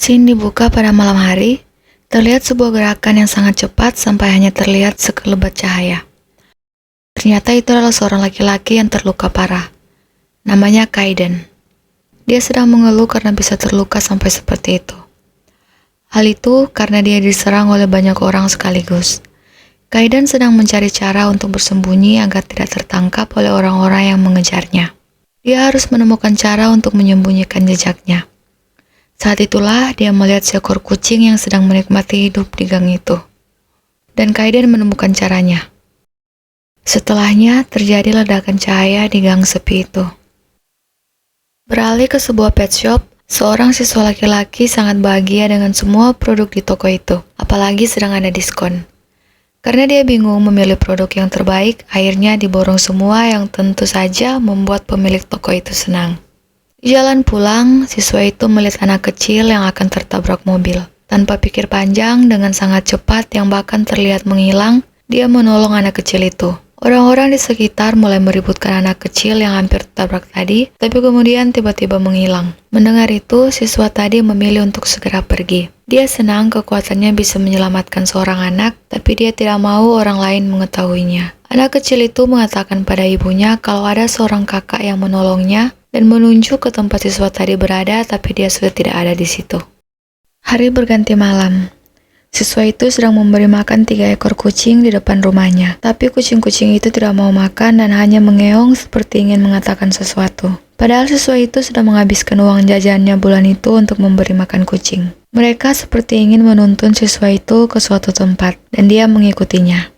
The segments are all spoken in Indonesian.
Scene dibuka pada malam hari, terlihat sebuah gerakan yang sangat cepat sampai hanya terlihat sekelebat cahaya. Ternyata itu adalah seorang laki-laki yang terluka parah. Namanya Kaiden. Dia sedang mengeluh karena bisa terluka sampai seperti itu. Hal itu karena dia diserang oleh banyak orang sekaligus. Kaiden sedang mencari cara untuk bersembunyi agar tidak tertangkap oleh orang-orang yang mengejarnya. Dia harus menemukan cara untuk menyembunyikan jejaknya. Saat itulah dia melihat seekor kucing yang sedang menikmati hidup di gang itu. Dan Kaiden menemukan caranya. Setelahnya terjadi ledakan cahaya di gang sepi itu. Beralih ke sebuah pet shop, seorang siswa laki-laki sangat bahagia dengan semua produk di toko itu, apalagi sedang ada diskon. Karena dia bingung memilih produk yang terbaik, akhirnya diborong semua yang tentu saja membuat pemilik toko itu senang. Di jalan pulang, siswa itu melihat anak kecil yang akan tertabrak mobil. Tanpa pikir panjang, dengan sangat cepat yang bahkan terlihat menghilang, dia menolong anak kecil itu. Orang-orang di sekitar mulai meributkan anak kecil yang hampir tertabrak tadi, tapi kemudian tiba-tiba menghilang. Mendengar itu, siswa tadi memilih untuk segera pergi. Dia senang kekuatannya bisa menyelamatkan seorang anak, tapi dia tidak mau orang lain mengetahuinya. Anak kecil itu mengatakan pada ibunya kalau ada seorang kakak yang menolongnya dan menunjuk ke tempat siswa tadi berada, tapi dia sudah tidak ada di situ. Hari berganti malam. Siswa itu sedang memberi makan 3 ekor kucing di depan rumahnya. Tapi kucing-kucing itu tidak mau makan dan hanya mengeong seperti ingin mengatakan sesuatu. Padahal siswa itu sudah menghabiskan uang jajannya bulan itu untuk memberi makan kucing. Mereka seperti ingin menuntun siswa itu ke suatu tempat, dan dia mengikutinya.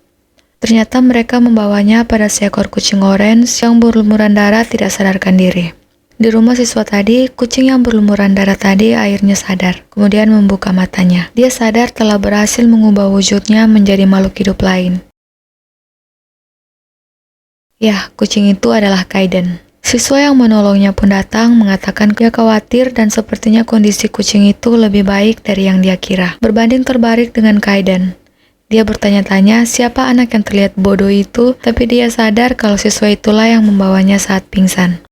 Ternyata mereka membawanya pada seekor kucing orange yang berlumuran darah tidak sadarkan diri. Di rumah siswa tadi, kucing yang berlumuran darah tadi akhirnya sadar, kemudian membuka matanya. Dia sadar telah berhasil mengubah wujudnya menjadi makhluk hidup lain. Ya, kucing itu adalah Kaiden. Siswa yang menolongnya pun datang mengatakan dia khawatir dan sepertinya kondisi kucing itu lebih baik dari yang dia kira. Berbanding terbalik dengan Kaiden. Dia bertanya-tanya siapa anak yang terlihat bodoh itu, tapi dia sadar kalau siswa itulah yang membawanya saat pingsan.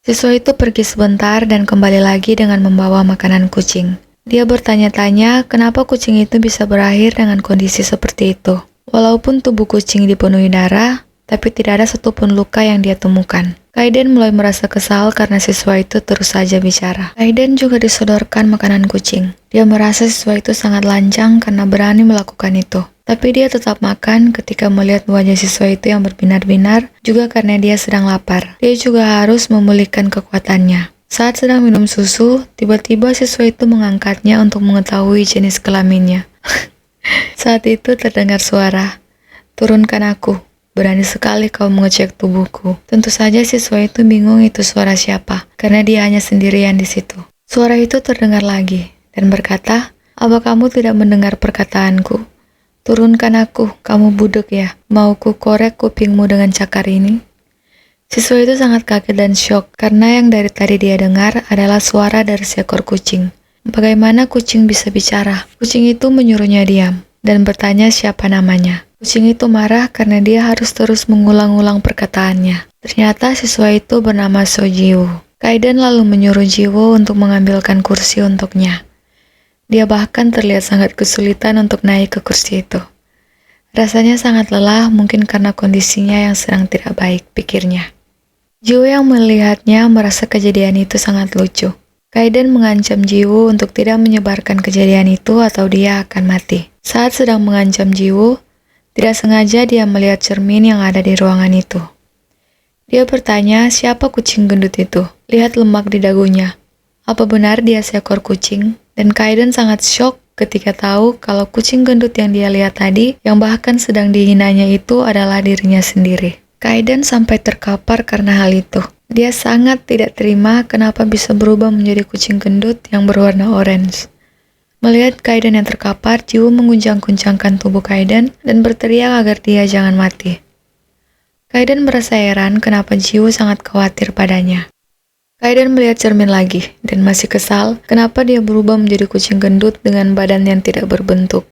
Siswa itu pergi sebentar dan kembali lagi dengan membawa makanan kucing. Dia bertanya-tanya kenapa kucing itu bisa berakhir dengan kondisi seperti itu. Walaupun tubuh kucing dipenuhi darah, tapi tidak ada satupun luka yang dia temukan. Kaiden mulai merasa kesal karena siswa itu terus saja bicara. Kaiden juga disodorkan makanan kucing. Dia merasa siswa itu sangat lancang karena berani melakukan itu. Tapi dia tetap makan ketika melihat wajah siswa itu yang berbinar-binar, juga karena dia sedang lapar. Dia juga harus memulihkan kekuatannya. Saat sedang minum susu, tiba-tiba siswa itu mengangkatnya untuk mengetahui jenis kelaminnya. Saat itu terdengar suara, "Turunkan aku, berani sekali kau mengecek tubuhku." Tentu saja siswa itu bingung itu suara siapa, karena dia hanya sendirian di situ. Suara itu terdengar lagi, dan berkata, "Apa kamu tidak mendengar perkataanku? Turunkan aku, kamu budek ya. Mau ku korek kupingmu dengan cakar ini?" Siswa itu sangat kaget dan syok karena yang dari tadi dia dengar adalah suara dari seekor kucing. Bagaimana kucing bisa bicara? Kucing itu menyuruhnya diam dan bertanya siapa namanya. Kucing itu marah karena dia harus terus mengulang-ulang perkataannya. Ternyata siswa itu bernama Sojiwoo. Kaiden lalu menyuruh Jiwoo untuk mengambilkan kursi untuknya. Dia bahkan terlihat sangat kesulitan untuk naik ke kursi itu. Rasanya sangat lelah, mungkin karena kondisinya yang sedang tidak baik, pikirnya. Jiwoo yang melihatnya merasa kejadian itu sangat lucu. Kaiden mengancam Jiwoo untuk tidak menyebarkan kejadian itu atau dia akan mati. Saat sedang mengancam Jiwoo, tidak sengaja dia melihat cermin yang ada di ruangan itu. Dia bertanya siapa kucing gendut itu. Lihat lemak di dagunya. Apa benar dia seekor kucing? Dan Kaiden sangat syok ketika tahu kalau kucing gendut yang dia lihat tadi, yang bahkan sedang dihinanya itu adalah dirinya sendiri. Kaiden sampai terkapar karena hal itu. Dia sangat tidak terima kenapa bisa berubah menjadi kucing gendut yang berwarna orange. Melihat Kaiden yang terkapar, Jiwoo menguncang-kuncangkan tubuh Kaiden dan berteriak agar dia jangan mati. Kaiden merasa heran kenapa Jiwoo sangat khawatir padanya. Kaiden melihat cermin lagi, dan masih kesal kenapa dia berubah menjadi kucing gendut dengan badan yang tidak berbentuk.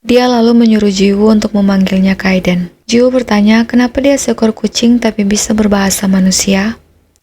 Dia lalu menyuruh Jiwoo untuk memanggilnya Kaiden. Jiwoo bertanya kenapa dia seekor kucing tapi bisa berbahasa manusia.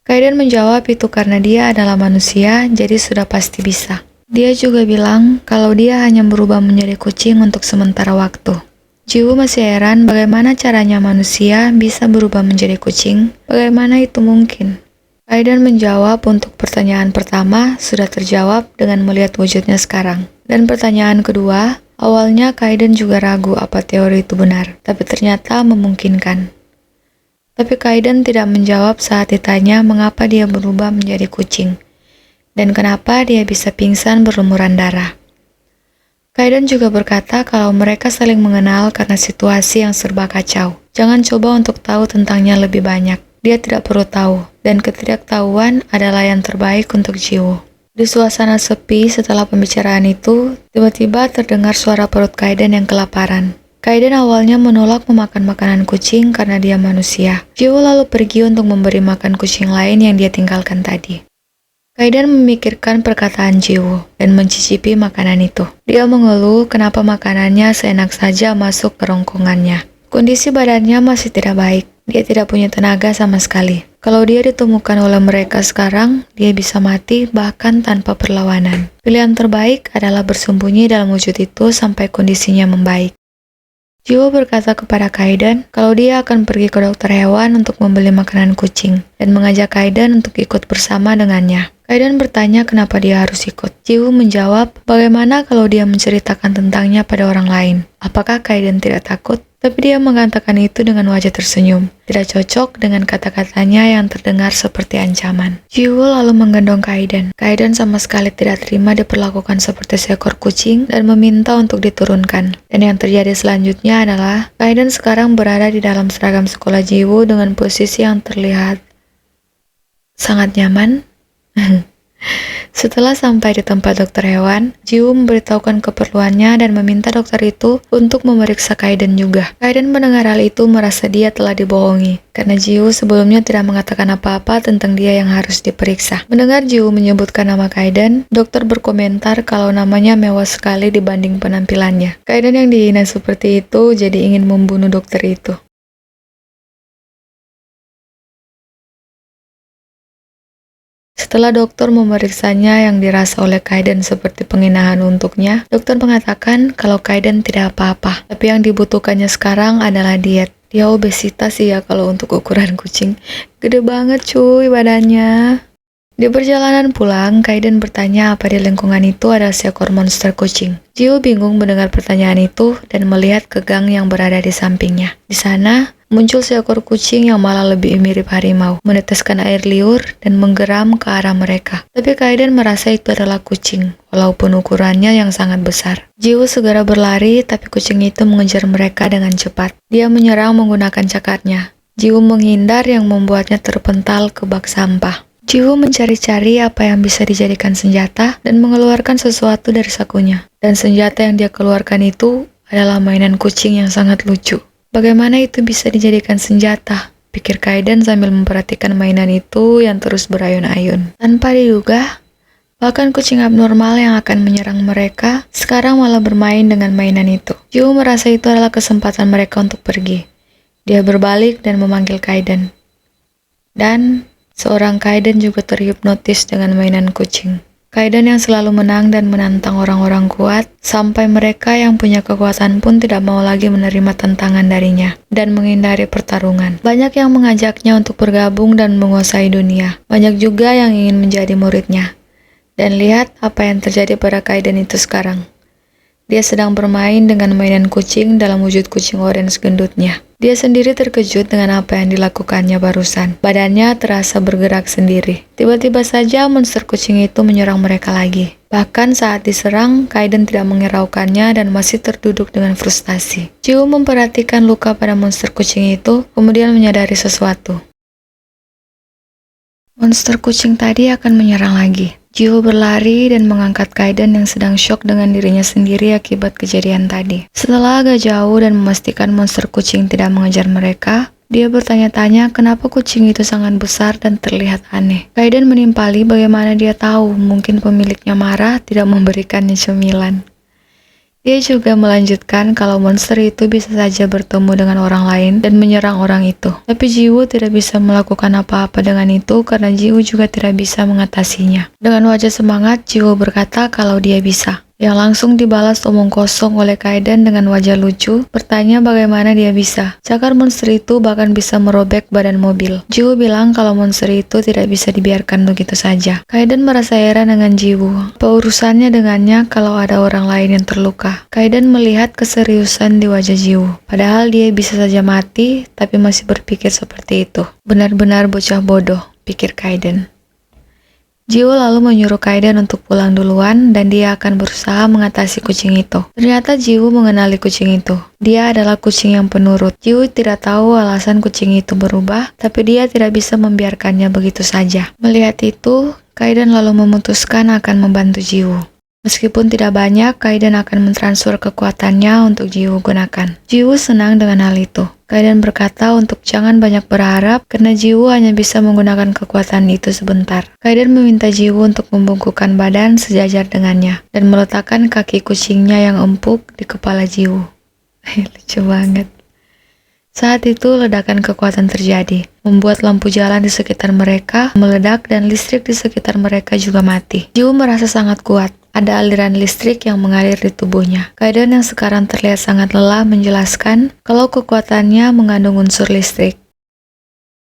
Kaiden menjawab itu karena dia adalah manusia, jadi sudah pasti bisa. Dia juga bilang kalau dia hanya berubah menjadi kucing untuk sementara waktu. Jiwoo masih heran bagaimana caranya manusia bisa berubah menjadi kucing. Bagaimana itu mungkin? Kaiden menjawab untuk pertanyaan pertama sudah terjawab dengan melihat wujudnya sekarang. Dan pertanyaan kedua, awalnya Kaiden juga ragu apa teori itu benar, tapi ternyata memungkinkan. Tapi Kaiden tidak menjawab saat ditanya mengapa dia berubah menjadi kucing, dan kenapa dia bisa pingsan berlumuran darah. Kaiden juga berkata kalau mereka saling mengenal karena situasi yang serba kacau. Jangan coba untuk tahu tentangnya lebih banyak. Dia tidak perlu tahu, dan ketidaktahuan adalah yang terbaik untuk Jiwoo. Di suasana sepi setelah pembicaraan itu, tiba-tiba terdengar suara perut Kaiden yang kelaparan. Kaiden awalnya menolak memakan makanan kucing karena dia manusia. Jiwoo lalu pergi untuk memberi makan kucing lain yang dia tinggalkan tadi. Kaiden memikirkan perkataan Jiwoo dan mencicipi makanan itu. Dia mengeluh kenapa makanannya seenak saja masuk ke rongkongannya. Kondisi badannya masih tidak baik. Dia tidak punya tenaga sama sekali. Kalau dia ditemukan oleh mereka sekarang, dia bisa mati bahkan tanpa perlawanan. Pilihan terbaik adalah bersembunyi dalam wujud itu sampai kondisinya membaik. Jiwoo berkata kepada Kaiden kalau dia akan pergi ke dokter hewan untuk membeli makanan kucing dan mengajak Kaiden untuk ikut bersama dengannya. Kaiden bertanya kenapa dia harus ikut. Jiwoo menjawab bagaimana kalau dia menceritakan tentangnya pada orang lain. Apakah Kaiden tidak takut? Tapi dia mengatakan itu dengan wajah tersenyum. Tidak cocok dengan kata-katanya yang terdengar seperti ancaman. Jiwoo lalu menggendong Kaiden. Kaiden sama sekali tidak terima diperlakukan seperti seekor kucing dan meminta untuk diturunkan. Dan yang terjadi selanjutnya adalah Kaiden sekarang berada di dalam seragam sekolah Jiwoo dengan posisi yang terlihat sangat nyaman. Setelah sampai di tempat dokter hewan, Jiwoo memberitahukan keperluannya dan meminta dokter itu untuk memeriksa Kaiden juga. Kaiden mendengar hal itu merasa dia telah dibohongi, karena Jiwoo sebelumnya tidak mengatakan apa-apa tentang dia yang harus diperiksa. Mendengar Jiwoo menyebutkan nama Kaiden, dokter berkomentar kalau namanya mewah sekali dibanding penampilannya. Kaiden yang dihina seperti itu jadi ingin membunuh dokter itu. Setelah dokter memeriksanya yang dirasa oleh Kaiden seperti penghinaan untuknya, dokter mengatakan kalau Kaiden tidak apa-apa, tapi yang dibutuhkannya sekarang adalah diet. Dia obesitas ya kalau untuk ukuran kucing. Gede banget cuy badannya. Di perjalanan pulang, Kaiden bertanya apa di lingkungan itu ada seekor monster kucing. Jiwoo bingung mendengar pertanyaan itu dan melihat ke gang yang berada di sampingnya. Di sana, muncul seekor kucing yang malah lebih mirip harimau, meneteskan air liur dan menggeram ke arah mereka. Tapi Kaiden merasa itu adalah kucing, walaupun ukurannya yang sangat besar. Jiwoo segera berlari, tapi kucing itu mengejar mereka dengan cepat. Dia menyerang menggunakan cakatnya. Jiwoo menghindar yang membuatnya terpental ke bak sampah. Jiwoo mencari-cari apa yang bisa dijadikan senjata dan mengeluarkan sesuatu dari sakunya. Dan senjata yang dia keluarkan itu adalah mainan kucing yang sangat lucu. Bagaimana itu bisa dijadikan senjata? Pikir Kaiden sambil memperhatikan mainan itu yang terus berayun-ayun. Tanpa diduga, bahkan kucing abnormal yang akan menyerang mereka sekarang malah bermain dengan mainan itu. Jiwoo merasa itu adalah kesempatan mereka untuk pergi. Dia berbalik dan memanggil Kaiden. Dan seorang Kaiden juga terhipnotis dengan mainan kucing. Kaiden yang selalu menang dan menantang orang-orang kuat, sampai mereka yang punya kekuatan pun tidak mau lagi menerima tantangan darinya, dan menghindari pertarungan. Banyak yang mengajaknya untuk bergabung dan menguasai dunia. Banyak juga yang ingin menjadi muridnya. Dan lihat apa yang terjadi pada Kaiden itu sekarang. Dia sedang bermain dengan mainan kucing dalam wujud kucing orange gendutnya. Dia sendiri terkejut dengan apa yang dilakukannya barusan. Badannya terasa bergerak sendiri. Tiba-tiba saja monster kucing itu menyerang mereka lagi. Bahkan saat diserang, Kaiden tidak menghiraukannya dan masih terduduk dengan frustasi. Jiwoo memperhatikan luka pada monster kucing itu, kemudian menyadari sesuatu. Monster kucing tadi akan menyerang lagi. Jiwoo berlari dan mengangkat Kaiden yang sedang syok dengan dirinya sendiri akibat kejadian tadi. Setelah agak jauh dan memastikan monster kucing tidak mengejar mereka, dia bertanya-tanya kenapa kucing itu sangat besar dan terlihat aneh. Kaiden menimpali bagaimana dia tahu mungkin pemiliknya marah tidak memberikannya cemilan. Dia juga melanjutkan kalau monster itu bisa saja bertemu dengan orang lain dan menyerang orang itu. Tapi Jiwoo tidak bisa melakukan apa-apa dengan itu karena Jiwoo juga tidak bisa mengatasinya. Dengan wajah semangat, Jiwoo berkata kalau dia bisa. Yang langsung dibalas omong kosong oleh Kaiden dengan wajah lucu, bertanya bagaimana dia bisa. Cakar monster itu bahkan bisa merobek badan mobil. Jiwoo bilang kalau monster itu tidak bisa dibiarkan begitu saja. Kaiden merasa heran dengan Jiwoo. Apa urusannya dengannya kalau ada orang lain yang terluka? Kaiden melihat keseriusan di wajah Jiwoo. Padahal dia bisa saja mati, tapi masih berpikir seperti itu. Benar-benar bocah bodoh, pikir Kaiden. Jiwoo lalu menyuruh Kaiden untuk pulang duluan dan dia akan berusaha mengatasi kucing itu. Ternyata Jiwoo mengenali kucing itu. Dia adalah kucing yang penurut. Jiwoo tidak tahu alasan kucing itu berubah, tapi dia tidak bisa membiarkannya begitu saja. Melihat itu, Kaiden lalu memutuskan akan membantu Jiwoo. Meskipun tidak banyak, Kaiden akan mentransfer kekuatannya untuk Jiwoo gunakan. Jiwoo senang dengan hal itu. Kaiden berkata untuk jangan banyak berharap karena Jiwoo hanya bisa menggunakan kekuatan itu sebentar. Kaiden meminta Jiwoo untuk membungkukkan badan sejajar dengannya dan meletakkan kaki kucingnya yang empuk di kepala Jiwoo. Lucu banget. Saat itu ledakan kekuatan terjadi, membuat lampu jalan di sekitar mereka meledak dan listrik di sekitar mereka juga mati. Jiwoo merasa sangat kuat. Ada aliran listrik yang mengalir di tubuhnya. Kaiden yang sekarang terlihat sangat lelah menjelaskan kalau kekuatannya mengandung unsur listrik.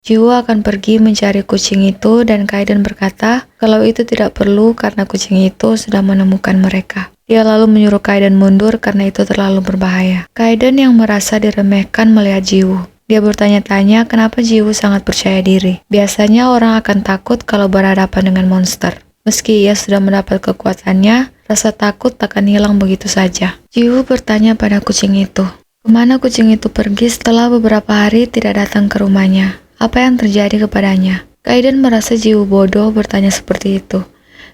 Jiwoo akan pergi mencari kucing itu dan Kaiden berkata kalau itu tidak perlu karena kucing itu sudah menemukan mereka. Dia lalu menyuruh Kaiden mundur karena itu terlalu berbahaya. Kaiden yang merasa diremehkan melihat Jiwoo. Dia bertanya-tanya kenapa Jiwoo sangat percaya diri. Biasanya orang akan takut kalau berhadapan dengan monster. Meski ia sudah mendapat kekuatannya, rasa takut takkan hilang begitu saja. Jiwoo bertanya pada kucing itu, kemana kucing itu pergi setelah beberapa hari tidak datang ke rumahnya? Apa yang terjadi kepadanya? Kaiden merasa Jiwoo bodoh bertanya seperti itu,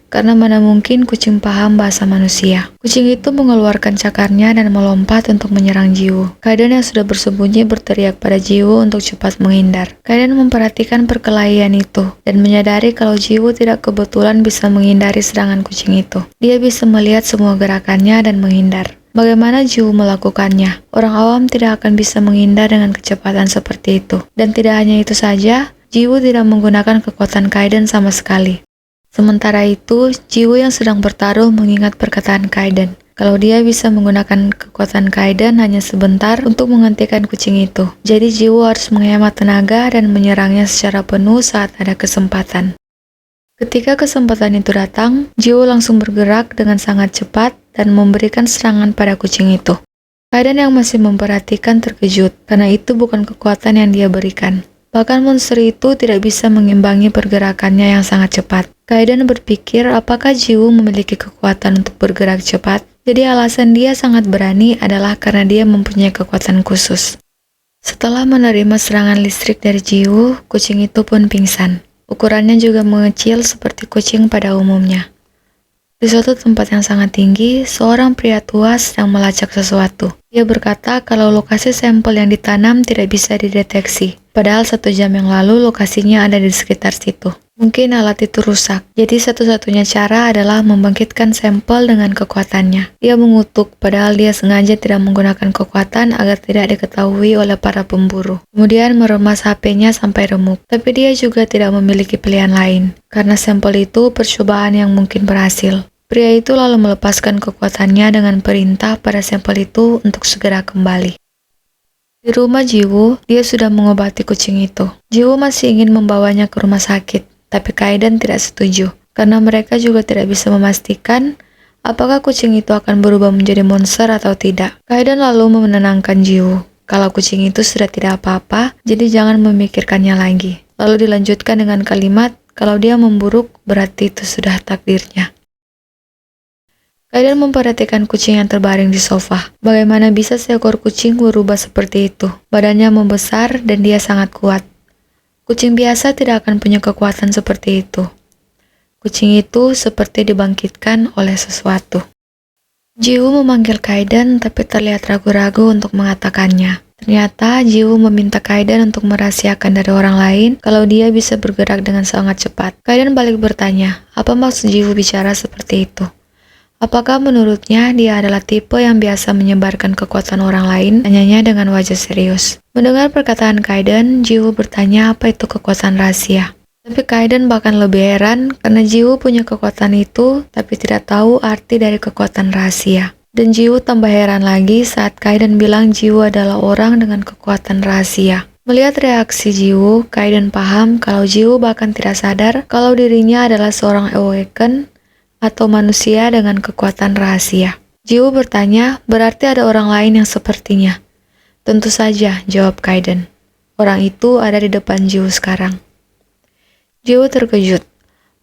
karena mana mungkin kucing paham bahasa manusia. Kucing itu mengeluarkan cakarnya dan melompat untuk menyerang Jiwoo. Kaiden yang sudah bersembunyi berteriak pada Jiwoo untuk cepat menghindar. Kaiden memperhatikan perkelahian itu dan menyadari kalau Jiwoo tidak kebetulan bisa menghindari serangan kucing itu. Dia bisa melihat semua gerakannya dan menghindar. Bagaimana Jiwoo melakukannya? Orang awam tidak akan bisa menghindar dengan kecepatan seperti itu. Dan tidak hanya itu saja, Jiwoo tidak menggunakan kekuatan Kaiden sama sekali. Sementara itu, Jiwoo yang sedang bertarung mengingat perkataan Kaiden. Kalau dia bisa menggunakan kekuatan Kaiden hanya sebentar untuk menghentikan kucing itu. Jadi Jiwoo harus menghemat tenaga dan menyerangnya secara penuh saat ada kesempatan. Ketika kesempatan itu datang, Jiwoo langsung bergerak dengan sangat cepat dan memberikan serangan pada kucing itu. Kaiden yang masih memperhatikan terkejut, karena itu bukan kekuatan yang dia berikan. Bahkan monster itu tidak bisa mengimbangi pergerakannya yang sangat cepat. Kaiden berpikir apakah Jiwoo memiliki kekuatan untuk bergerak cepat, jadi alasan dia sangat berani adalah karena dia mempunyai kekuatan khusus. Setelah menerima serangan listrik dari Jiwoo, kucing itu pun pingsan. Ukurannya juga mengecil seperti kucing pada umumnya. Di suatu tempat yang sangat tinggi, seorang pria tua sedang melacak sesuatu. Dia berkata kalau lokasi sampel yang ditanam tidak bisa dideteksi. Padahal 1 jam yang lalu lokasinya ada di sekitar situ. Mungkin alat itu rusak, jadi satu-satunya cara adalah membangkitkan sampel dengan kekuatannya. Dia mengutuk, padahal dia sengaja tidak menggunakan kekuatan agar tidak diketahui oleh para pemburu. Kemudian meremas HP-nya sampai remuk. Tapi dia juga tidak memiliki pilihan lain, karena sampel itu percobaan yang mungkin berhasil. Pria itu lalu melepaskan kekuatannya dengan perintah pada sampel itu untuk segera kembali. Di rumah Jiwoo, dia sudah mengobati kucing itu. Jiwoo masih ingin membawanya ke rumah sakit, tapi Kaiden tidak setuju, karena mereka juga tidak bisa memastikan apakah kucing itu akan berubah menjadi monster atau tidak. Kaiden lalu menenangkan Jiwoo, kalau kucing itu sudah tidak apa-apa, jadi jangan memikirkannya lagi. Lalu dilanjutkan dengan kalimat, kalau dia memburuk, berarti itu sudah takdirnya. Kaiden memperhatikan kucing yang terbaring di sofa. Bagaimana bisa seekor kucing berubah seperti itu? Badannya membesar dan dia sangat kuat. Kucing biasa tidak akan punya kekuatan seperti itu. Kucing itu seperti dibangkitkan oleh sesuatu. Jiwoo memanggil Kaiden tapi terlihat ragu-ragu untuk mengatakannya. Ternyata Jiwoo meminta Kaiden untuk merahasiakan dari orang lain kalau dia bisa bergerak dengan sangat cepat. Kaiden balik bertanya, apa maksud Jiwoo bicara seperti itu? Apakah menurutnya dia adalah tipe yang biasa menyebarkan kekuatan orang lain? Tanyanya dengan wajah serius. Mendengar perkataan Kaiden, Jiwoo bertanya apa itu kekuatan rahasia. Tapi Kaiden bahkan lebih heran karena Jiwoo punya kekuatan itu tapi tidak tahu arti dari kekuatan rahasia. Dan Jiwoo tambah heran lagi saat Kaiden bilang Jiwoo adalah orang dengan kekuatan rahasia. Melihat reaksi Jiwoo, Kaiden paham kalau Jiwoo bahkan tidak sadar kalau dirinya adalah seorang Awaken atau manusia dengan kekuatan rahasia. Jiwoo bertanya, berarti ada orang lain yang sepertinya. Tentu saja, jawab Kaiden. Orang itu ada di depan Jiwoo sekarang. Jiwoo terkejut.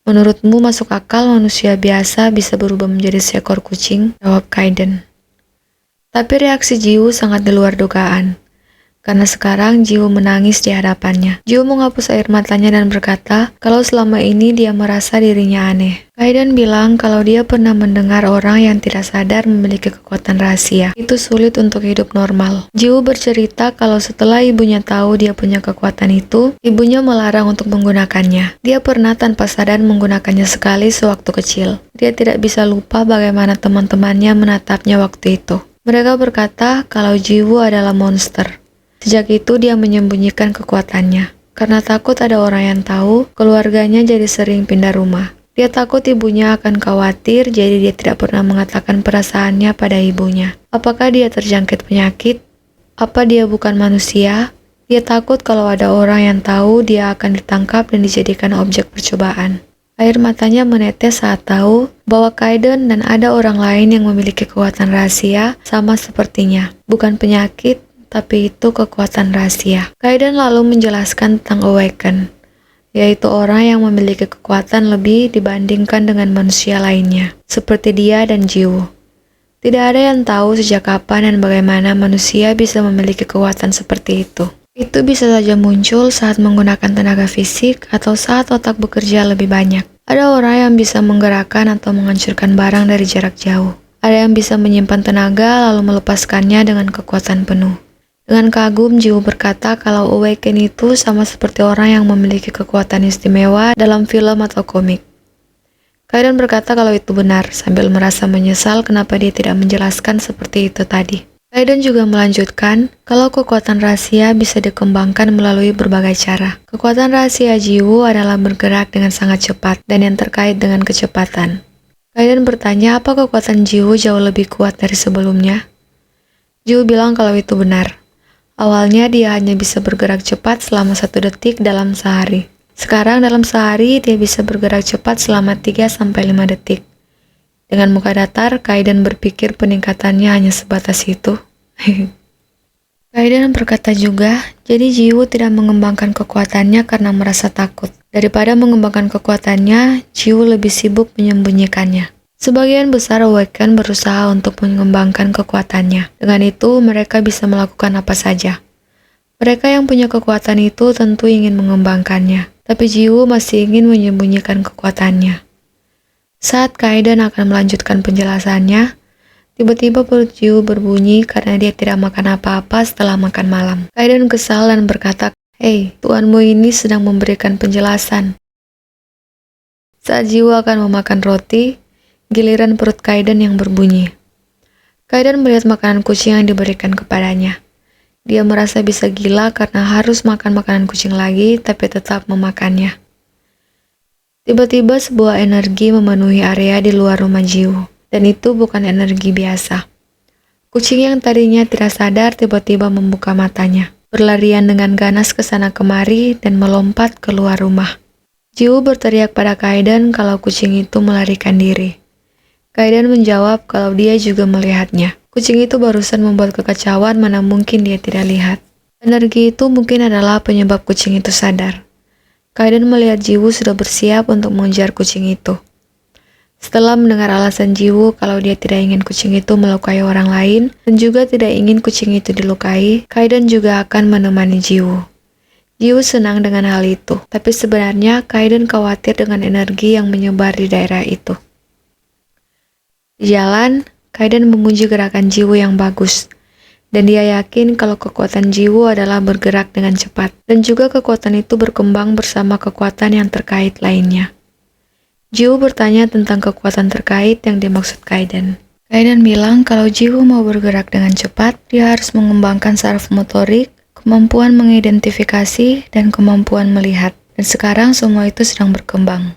Menurutmu masuk akal manusia biasa bisa berubah menjadi seekor kucing? Jawab Kaiden. Tapi reaksi Jiwoo sangat di luar dugaan. Karena sekarang Jiwoo menangis di hadapannya. Jiwoo menghapus air matanya dan berkata kalau selama ini dia merasa dirinya aneh. Kaiden bilang kalau dia pernah mendengar orang yang tidak sadar memiliki kekuatan rahasia. Itu sulit untuk hidup normal. Jiwoo bercerita kalau setelah ibunya tahu dia punya kekuatan itu, ibunya melarang untuk menggunakannya. Dia pernah tanpa sadar menggunakannya sekali sewaktu kecil. Dia tidak bisa lupa bagaimana teman-temannya menatapnya waktu itu. Mereka berkata kalau Jiwoo adalah monster. Sejak itu dia menyembunyikan kekuatannya. Karena takut ada orang yang tahu, keluarganya jadi sering pindah rumah. Dia takut ibunya akan khawatir, jadi dia tidak pernah mengatakan perasaannya pada ibunya. Apakah dia terjangkit penyakit? Apa dia bukan manusia? Dia takut kalau ada orang yang tahu dia akan ditangkap dan dijadikan objek percobaan. Air matanya menetes saat tahu bahwa Kaiden dan ada orang lain yang memiliki kekuatan rahasia sama sepertinya. Bukan penyakit, tapi itu kekuatan rahasia. Kaiden lalu menjelaskan tentang Awaken, yaitu orang yang memiliki kekuatan lebih dibandingkan dengan manusia lainnya, seperti dia dan Jiwoo. Tidak ada yang tahu sejak kapan dan bagaimana manusia bisa memiliki kekuatan seperti itu. Itu bisa saja muncul saat menggunakan tenaga fisik atau saat otak bekerja lebih banyak. Ada orang yang bisa menggerakkan atau menghancurkan barang dari jarak jauh. Ada yang bisa menyimpan tenaga lalu melepaskannya dengan kekuatan penuh. Dengan kagum, Jiwoo berkata kalau Awaken itu sama seperti orang yang memiliki kekuatan istimewa dalam film atau komik. Kaiden berkata kalau itu benar, sambil merasa menyesal kenapa dia tidak menjelaskan seperti itu tadi. Kaiden juga melanjutkan kalau kekuatan rahasia bisa dikembangkan melalui berbagai cara. Kekuatan rahasia Jiwoo adalah bergerak dengan sangat cepat dan yang terkait dengan kecepatan. Kaiden bertanya apa kekuatan Jiwoo jauh lebih kuat dari sebelumnya. Jiwoo bilang kalau itu benar. Awalnya dia hanya bisa bergerak cepat selama 1 detik dalam sehari. Sekarang dalam sehari dia bisa bergerak cepat selama 3-5 detik. Dengan muka datar, Kaiden berpikir peningkatannya hanya sebatas itu. Kaiden berkata juga, jadi Jiwoo tidak mengembangkan kekuatannya karena merasa takut. Daripada mengembangkan kekuatannya, Jiwoo lebih sibuk menyembunyikannya. Sebagian besar Awaken berusaha untuk mengembangkan kekuatannya. Dengan itu, mereka bisa melakukan apa saja. Mereka yang punya kekuatan itu tentu ingin mengembangkannya, tapi Jiwoo masih ingin menyembunyikan kekuatannya. Saat Kaiden akan melanjutkan penjelasannya, tiba-tiba perut Jiwoo berbunyi karena dia tidak makan apa-apa setelah makan malam. Kaiden kesal dan berkata, "Hei, tuanmu ini sedang memberikan penjelasan." Saat Jiwoo akan memakan roti, giliran perut Kaiden yang berbunyi. Kaiden melihat makanan kucing yang diberikan kepadanya. Dia merasa bisa gila karena harus makan makanan kucing lagi, tapi tetap memakannya. Tiba-tiba sebuah energi memenuhi area di luar rumah Jiwoo, dan itu bukan energi biasa. Kucing yang tadinya tidak sadar tiba-tiba membuka matanya, berlarian dengan ganas ke sana kemari dan melompat keluar rumah. Jiwoo berteriak pada Kaiden kalau kucing itu melarikan diri. Kaiden menjawab kalau dia juga melihatnya. Kucing itu barusan membuat kekacauan mana mungkin dia tidak lihat. Energi itu mungkin adalah penyebab kucing itu sadar. Kaiden melihat Jiwoo sudah bersiap untuk mengejar kucing itu. Setelah mendengar alasan Jiwoo kalau dia tidak ingin kucing itu melukai orang lain dan juga tidak ingin kucing itu dilukai, Kaiden juga akan menemani Jiwoo. Jiwoo senang dengan hal itu, tapi sebenarnya Kaiden khawatir dengan energi yang menyebar di daerah itu. Di jalan, Kaiden memuji gerakan Jiwoo yang bagus, dan dia yakin kalau kekuatan Jiwoo adalah bergerak dengan cepat, dan juga kekuatan itu berkembang bersama kekuatan yang terkait lainnya. Jiwoo bertanya tentang kekuatan terkait yang dimaksud Kaiden. Kaiden bilang kalau Jiwoo mau bergerak dengan cepat, dia harus mengembangkan saraf motorik, kemampuan mengidentifikasi, dan kemampuan melihat. Dan sekarang semua itu sedang berkembang.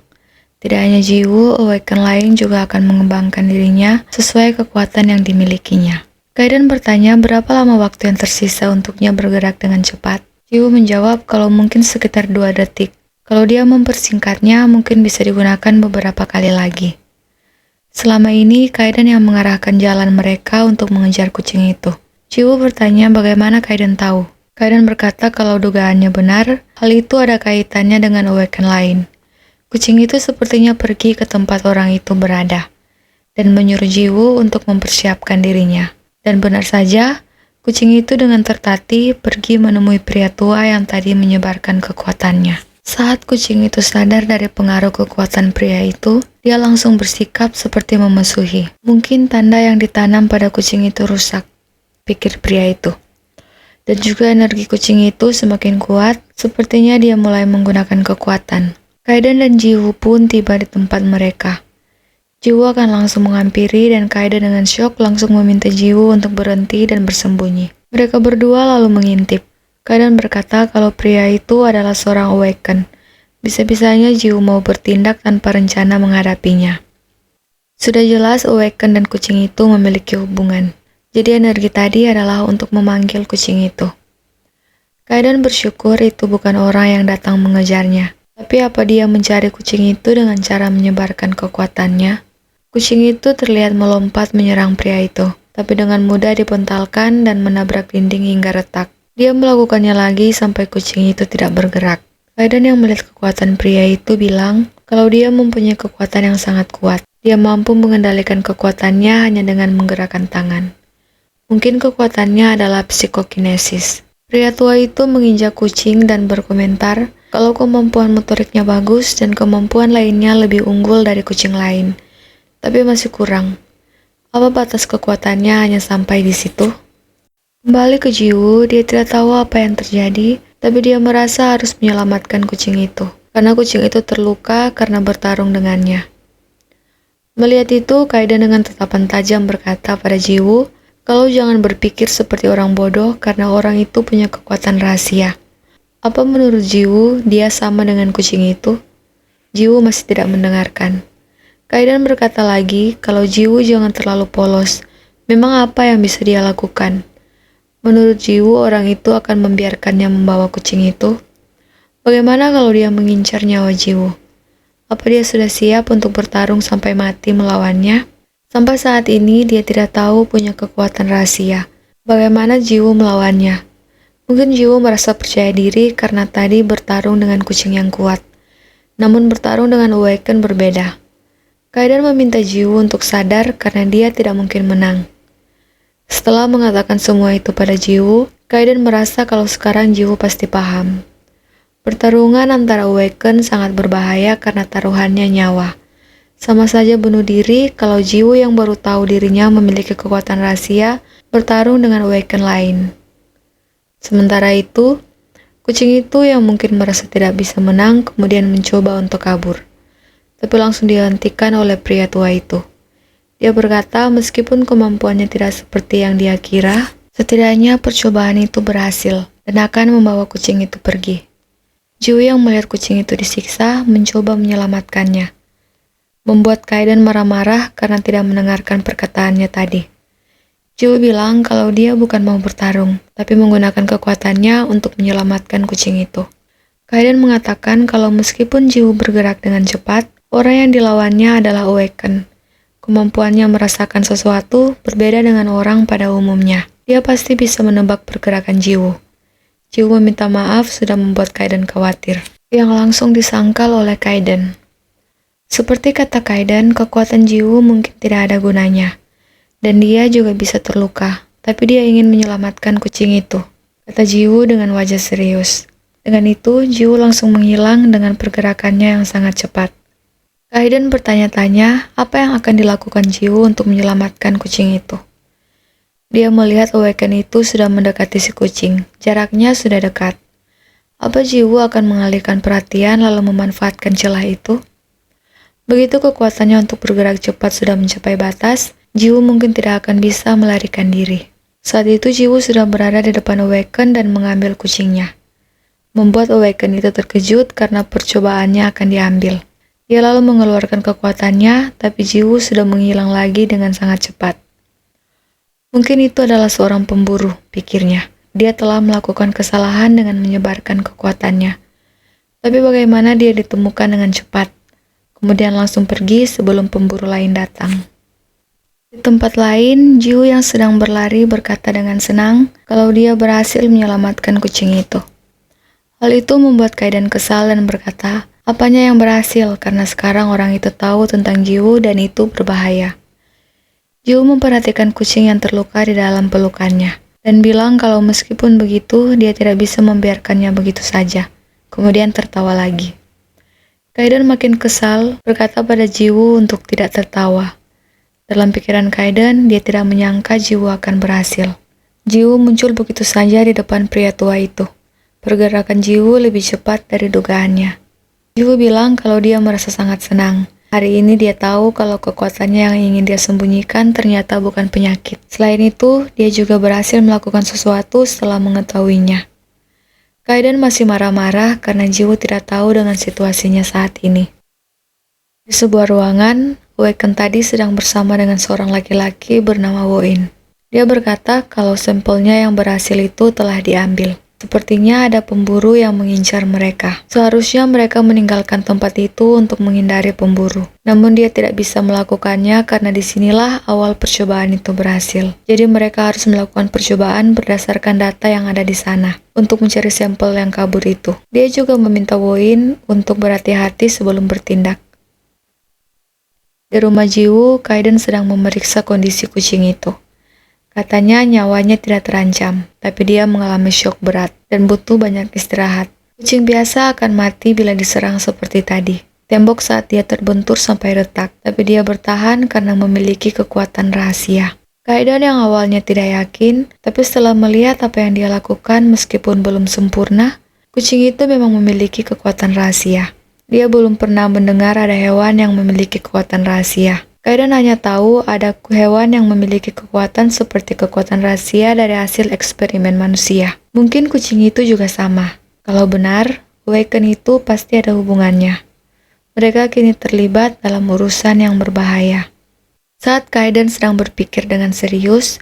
Tidak hanya Jiwoo, Awaken lain juga akan mengembangkan dirinya sesuai kekuatan yang dimilikinya. Kaiden bertanya berapa lama waktu yang tersisa untuknya bergerak dengan cepat. Jiwoo menjawab kalau mungkin sekitar 2 detik. Kalau dia mempersingkatnya, mungkin bisa digunakan beberapa kali lagi. Selama ini, Kaiden yang mengarahkan jalan mereka untuk mengejar kucing itu. Jiwoo bertanya bagaimana Kaiden tahu. Kaiden berkata kalau dugaannya benar, hal itu ada kaitannya dengan Awaken lain. Kucing itu sepertinya pergi ke tempat orang itu berada, dan menyuruh Jiwoo untuk mempersiapkan dirinya. Dan benar saja, kucing itu dengan tertatih pergi menemui pria tua yang tadi menyebarkan kekuatannya. Saat kucing itu sadar dari pengaruh kekuatan pria itu, dia langsung bersikap seperti memusuhi. Mungkin tanda yang ditanam pada kucing itu rusak, pikir pria itu. Dan juga energi kucing itu semakin kuat, sepertinya dia mulai menggunakan kekuatan. Kaiden dan Jiwoo pun tiba di tempat mereka. Jiwoo akan langsung menghampiri dan Kaiden dengan syok langsung meminta Jiwoo untuk berhenti dan bersembunyi. Mereka berdua lalu mengintip. Kaiden berkata kalau pria itu adalah seorang Awaken. Bisa-bisanya Jiwoo mau bertindak tanpa rencana menghadapinya. Sudah jelas Awaken dan kucing itu memiliki hubungan. Jadi energi tadi adalah untuk memanggil kucing itu. Kaiden bersyukur itu bukan orang yang datang mengejarnya. Tapi apa dia mencari kucing itu dengan cara menyebarkan kekuatannya? Kucing itu terlihat melompat menyerang pria itu, tapi dengan mudah dipentalkan dan menabrak dinding hingga retak. Dia melakukannya lagi sampai kucing itu tidak bergerak. Kaiden yang melihat kekuatan pria itu bilang kalau dia mempunyai kekuatan yang sangat kuat. Dia mampu mengendalikan kekuatannya hanya dengan menggerakkan tangan. Mungkin kekuatannya adalah psikokinesis. Pria tua itu menginjak kucing dan berkomentar kalau kemampuan motoriknya bagus dan kemampuan lainnya lebih unggul dari kucing lain, tapi masih kurang. Apa batas kekuatannya hanya sampai di situ? Kembali ke Jiwoo, dia tidak tahu apa yang terjadi, tapi dia merasa harus menyelamatkan kucing itu, karena kucing itu terluka karena bertarung dengannya. Melihat itu, Kaiden dengan tatapan tajam berkata pada Jiwoo, kalau jangan berpikir seperti orang bodoh karena orang itu punya kekuatan rahasia. Apa menurut Jiwoo dia sama dengan kucing itu? Jiwoo masih tidak mendengarkan. Kaiden berkata lagi kalau Jiwoo jangan terlalu polos. Memang apa yang bisa dia lakukan? Menurut Jiwoo orang itu akan membiarkannya membawa kucing itu? Bagaimana kalau dia mengincar nyawa Jiwoo? Apa dia sudah siap untuk bertarung sampai mati melawannya? Sampai saat ini dia tidak tahu punya kekuatan rahasia. Bagaimana Jiwoo melawannya? Mungkin Jiwoo merasa percaya diri karena tadi bertarung dengan kucing yang kuat. Namun bertarung dengan Awaken berbeda. Kaiden meminta Jiwoo untuk sadar karena dia tidak mungkin menang. Setelah mengatakan semua itu pada Jiwoo, Kaiden merasa kalau sekarang Jiwoo pasti paham. Pertarungan antara Awaken sangat berbahaya karena taruhannya nyawa. Sama saja bunuh diri kalau Jiwoo yang baru tahu dirinya memiliki kekuatan rahasia bertarung dengan Awaken lain. Sementara itu, kucing itu yang mungkin merasa tidak bisa menang kemudian mencoba untuk kabur. Tapi langsung dihentikan oleh pria tua itu. Dia berkata meskipun kemampuannya tidak seperti yang dia kira, setidaknya percobaan itu berhasil dan akan membawa kucing itu pergi. Jiwoo yang melihat kucing itu disiksa mencoba menyelamatkannya. Membuat Kaiden marah-marah karena tidak mendengarkan perkataannya tadi. Jiwoo bilang kalau dia bukan mau bertarung, tapi menggunakan kekuatannya untuk menyelamatkan kucing itu. Kaiden mengatakan kalau meskipun Jiwoo bergerak dengan cepat, orang yang dilawannya adalah Awaken. Kemampuannya merasakan sesuatu berbeda dengan orang pada umumnya. Dia pasti bisa menebak pergerakan Jiwoo. Jiwoo meminta maaf sudah membuat Kaiden khawatir, yang langsung disangkal oleh Kaiden. Seperti kata Kaiden, kekuatan Jiwoo mungkin tidak ada gunanya. Dan dia juga bisa terluka, tapi dia ingin menyelamatkan kucing itu, kata Jiwoo dengan wajah serius. Dengan itu, Jiwoo langsung menghilang dengan pergerakannya yang sangat cepat. Kaiden bertanya-tanya apa yang akan dilakukan Jiwoo untuk menyelamatkan kucing itu. Dia melihat Awaken itu sudah mendekati si kucing, jaraknya sudah dekat. Apa Jiwoo akan mengalihkan perhatian lalu memanfaatkan celah itu? Begitu kekuatannya untuk bergerak cepat sudah mencapai batas, Jiwoo mungkin tidak akan bisa melarikan diri. Saat itu Jiwoo sudah berada di depan Awaken dan mengambil kucingnya. Membuat Awaken itu terkejut karena percobaannya akan diambil. Dia lalu mengeluarkan kekuatannya, tapi Jiwoo sudah menghilang lagi dengan sangat cepat. Mungkin itu adalah seorang pemburu, pikirnya. Dia telah melakukan kesalahan dengan menyebarkan kekuatannya. Tapi bagaimana dia ditemukan dengan cepat? Kemudian langsung pergi sebelum pemburu lain datang. Di tempat lain, Jiwoo yang sedang berlari berkata dengan senang kalau dia berhasil menyelamatkan kucing itu. Hal itu membuat Kaiden kesal dan berkata, apanya yang berhasil karena sekarang orang itu tahu tentang Jiwoo dan itu berbahaya. Jiwoo memperhatikan kucing yang terluka di dalam pelukannya dan bilang kalau meskipun begitu dia tidak bisa membiarkannya begitu saja. Kemudian tertawa lagi. Kaiden makin kesal berkata pada Jiwoo untuk tidak tertawa. Dalam pikiran Kaiden, dia tidak menyangka Jiwoo akan berhasil. Jiwoo muncul begitu saja di depan pria tua itu. Pergerakan Jiwoo lebih cepat dari dugaannya. Jiwoo bilang kalau dia merasa sangat senang. Hari ini dia tahu kalau kekuatannya yang ingin dia sembunyikan ternyata bukan penyakit. Selain itu, dia juga berhasil melakukan sesuatu setelah mengetahuinya. Kaiden masih marah-marah karena Jiwoo tidak tahu dengan situasinya saat ini. Di sebuah ruangan, Awaken tadi sedang bersama dengan seorang laki-laki bernama Woin. Dia berkata kalau sampelnya yang berhasil itu telah diambil. Sepertinya ada pemburu yang mengincar mereka. Seharusnya mereka meninggalkan tempat itu untuk menghindari pemburu. Namun dia tidak bisa melakukannya karena disinilah awal percobaan itu berhasil. Jadi mereka harus melakukan percobaan berdasarkan data yang ada di sana untuk mencari sampel yang kabur itu. Dia juga meminta Woin untuk berhati-hati sebelum bertindak. Di rumah Jiwoo, Kaiden sedang memeriksa kondisi kucing itu. Katanya nyawanya tidak terancam, tapi dia mengalami syok berat dan butuh banyak istirahat. Kucing biasa akan mati bila diserang seperti tadi. Tembok saat dia terbentur sampai retak, tapi dia bertahan karena memiliki kekuatan rahasia. Kaiden yang awalnya tidak yakin, tapi setelah melihat apa yang dia lakukan meskipun belum sempurna, kucing itu memang memiliki kekuatan rahasia. Dia belum pernah mendengar ada hewan yang memiliki kekuatan rahasia. Kaiden hanya tahu ada hewan yang memiliki kekuatan seperti kekuatan rahasia dari hasil eksperimen manusia. Mungkin kucing itu juga sama. Kalau benar, Awaken itu pasti ada hubungannya. Mereka kini terlibat dalam urusan yang berbahaya. Saat Kaiden sedang berpikir dengan serius,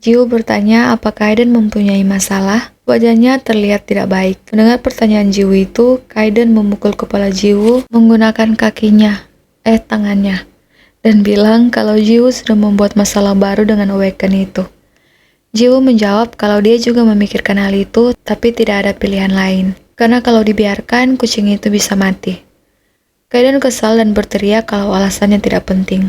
Jiwoo bertanya apa Kaiden mempunyai masalah. Wajahnya terlihat tidak baik. Mendengar pertanyaan Jiwoo itu, Kaiden memukul kepala Jiwoo menggunakan tangannya. Dan bilang kalau Jiwoo sudah membuat masalah baru dengan Awaken itu. Jiwoo menjawab kalau dia juga memikirkan hal itu, tapi tidak ada pilihan lain. Karena kalau dibiarkan, kucing itu bisa mati. Kaiden kesal dan berteriak kalau alasannya tidak penting.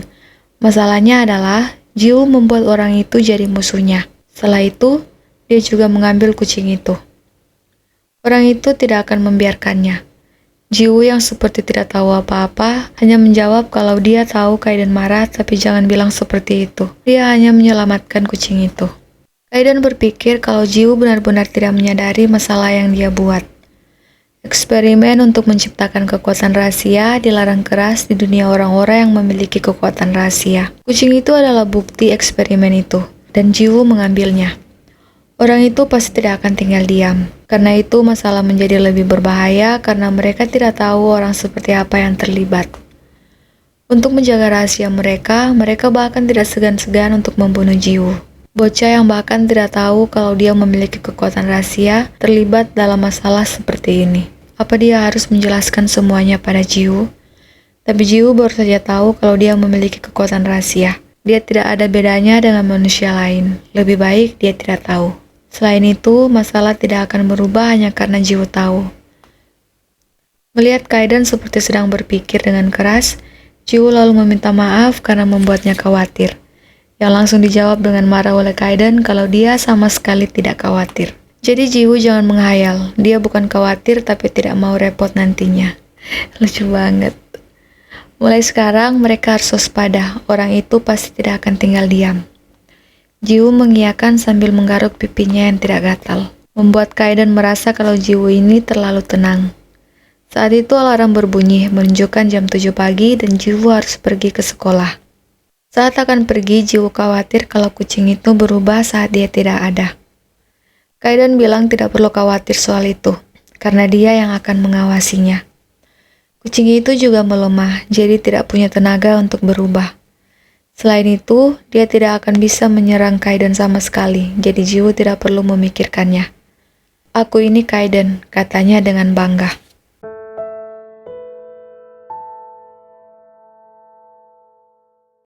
Masalahnya adalah, Jiwoo membuat orang itu jadi musuhnya. Setelah itu, dia juga mengambil kucing itu. Orang itu tidak akan membiarkannya. Jiwoo yang seperti tidak tahu apa-apa hanya menjawab kalau dia tahu Kaiden marah tapi jangan bilang seperti itu. Dia hanya menyelamatkan kucing itu. Kaiden berpikir kalau Jiwoo benar-benar tidak menyadari masalah yang dia buat. Eksperimen untuk menciptakan kekuatan rahasia dilarang keras di dunia orang-orang yang memiliki kekuatan rahasia. Kucing itu adalah bukti eksperimen itu, dan Jiwoo mengambilnya. Orang itu pasti tidak akan tinggal diam. Karena itu masalah menjadi lebih berbahaya karena mereka tidak tahu orang seperti apa yang terlibat. Untuk menjaga rahasia mereka bahkan tidak segan-segan untuk membunuh Jiwoo. Bocah yang bahkan tidak tahu kalau dia memiliki kekuatan rahasia terlibat dalam masalah seperti ini. Apa dia harus menjelaskan semuanya pada Jiwoo? Tapi Jiwoo baru saja tahu kalau dia memiliki kekuatan rahasia. Dia tidak ada bedanya dengan manusia lain. Lebih baik dia tidak tahu. Selain itu, masalah tidak akan berubah hanya karena Jiwoo tahu. Melihat Kaiden seperti sedang berpikir dengan keras, Jiwoo lalu meminta maaf karena membuatnya khawatir. Yang langsung dijawab dengan marah oleh Kaiden kalau dia sama sekali tidak khawatir. Jadi Jiwoo jangan menghayal, dia bukan khawatir tapi tidak mau repot nantinya. Lucu banget. Mulai sekarang mereka harus waspada, orang itu pasti tidak akan tinggal diam. Jiwoo mengiyakan sambil menggaruk pipinya yang tidak gatal, membuat Kaiden merasa kalau Jiwoo ini terlalu tenang. Saat itu alarm berbunyi, menunjukkan jam 7 pagi dan Jiwoo harus pergi ke sekolah. Saat akan pergi, Jiwoo khawatir kalau kucing itu berubah saat dia tidak ada. Kaiden bilang tidak perlu khawatir soal itu, karena dia yang akan mengawasinya. Kucing itu juga melemah, jadi tidak punya tenaga untuk berubah. Selain itu, dia tidak akan bisa menyerang Kaiden sama sekali, jadi Jiwoo tidak perlu memikirkannya. Aku ini Kaiden, katanya dengan bangga.